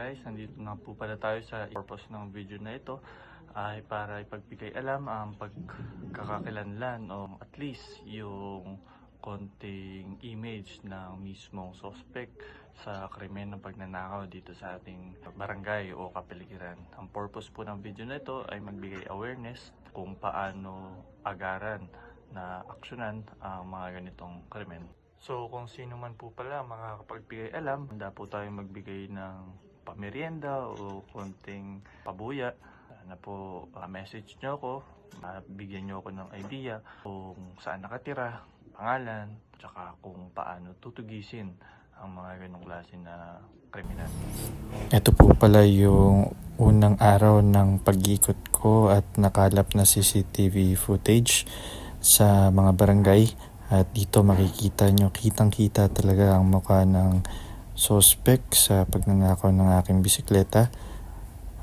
guys, nandito na po pala tayo sa purpose ng video na ito ay para ipagbigay alam ang pagkakakilanlan o at least yung konting image ng mismong suspect sa krimen ng pagnanakaw dito sa ating barangay o kapaligiran. Ang purpose po ng video na ito ay magbigay awareness kung paano agaran na aksyonan ang mga ganitong krimen. So kung sino man po pala makakapagbigay alam, handa po tayong magbigay ng pamerienda o konting pabuya na po message nyo ako, bigyan nyo ako ng idea kung saan nakatira, pangalan, tsaka kung paano tutugisin ang mga ganong klase na kriminal. Ito po pala yung unang araw ng pag-ikot ko at nakalap na CCTV footage sa mga barangay. At dito makikita nyo, kitang-kita talaga ang mukha ng suspect sa pagnanakaw ng aking bisikleta.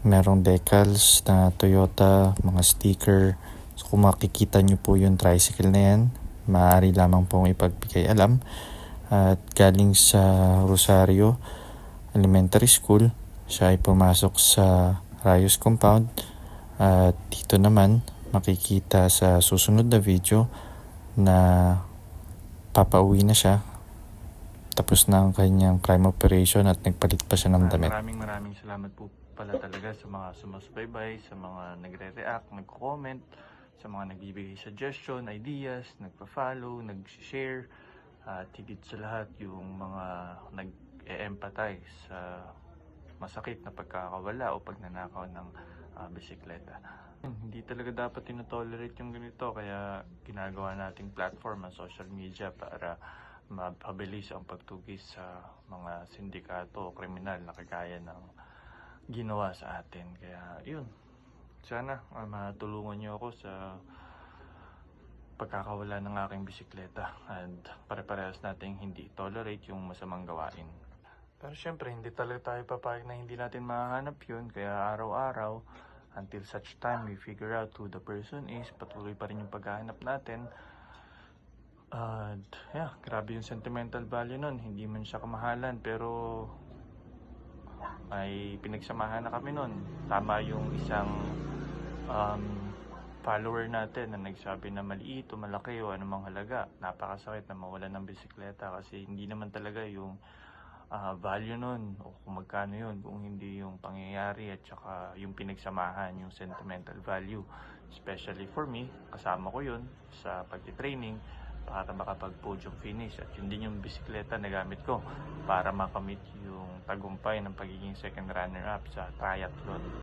Merong decals na Toyota, mga sticker. So kung makikita nyo po yung tricycle na yan, maaari lamang pong ipagbigay alam. At galing sa Rosario Elementary School, siya ay pumasok sa Rayos Compound. At dito naman makikita sa susunod na video na papauwi na siya. Tapos na ang kanyang crime operation at nagpalit pa siya ng damit. Maraming salamat po pala talaga sa mga sumusubaybay, sa mga nagre-react, nagko-comment, sa mga nagbibigay suggestion, ideas, nagpa-follow, nag-share, at higit sa lahat yung mga nag-e-empathize sa masakit na pagkakawala o pagnanakaw ng bisikleta. Hindi talaga dapat tinotolerate yung ganito, kaya ginagawa nating platform ang social media para mapabilis ang pagtugis sa mga sindikato o kriminal na kagaya ng ginawa sa atin. Kaya yun, sana matulungan niyo ako sa pagkakawala ng aking bisikleta and pare-parehas nating hindi tolerate yung masamang gawain. Pero syempre hindi talaga tayo papayag na hindi natin mahanap yun, kaya araw-araw until such time we figure out who the person is, patuloy pa rin yung paghahanap natin. And yeah, grabe yung sentimental value nun. Hindi man siya kamahalan pero may pinagsamahan na kami nun. Tama yung isang follower natin na nagsabi na maliit o malaki o anumang halaga, napakasakit na mawalan ng bisikleta kasi hindi naman talaga yung value nun o kung magkano yun, kung hindi yung pangyayari at saka yung pinagsamahan, yung sentimental value. Especially for me, kasama ko yun sa pagtitraining para makapag-podium finish at yun din yung bisikleta na gamit ko para makamit yung tagumpay ng pagiging second runner-up sa triathlon.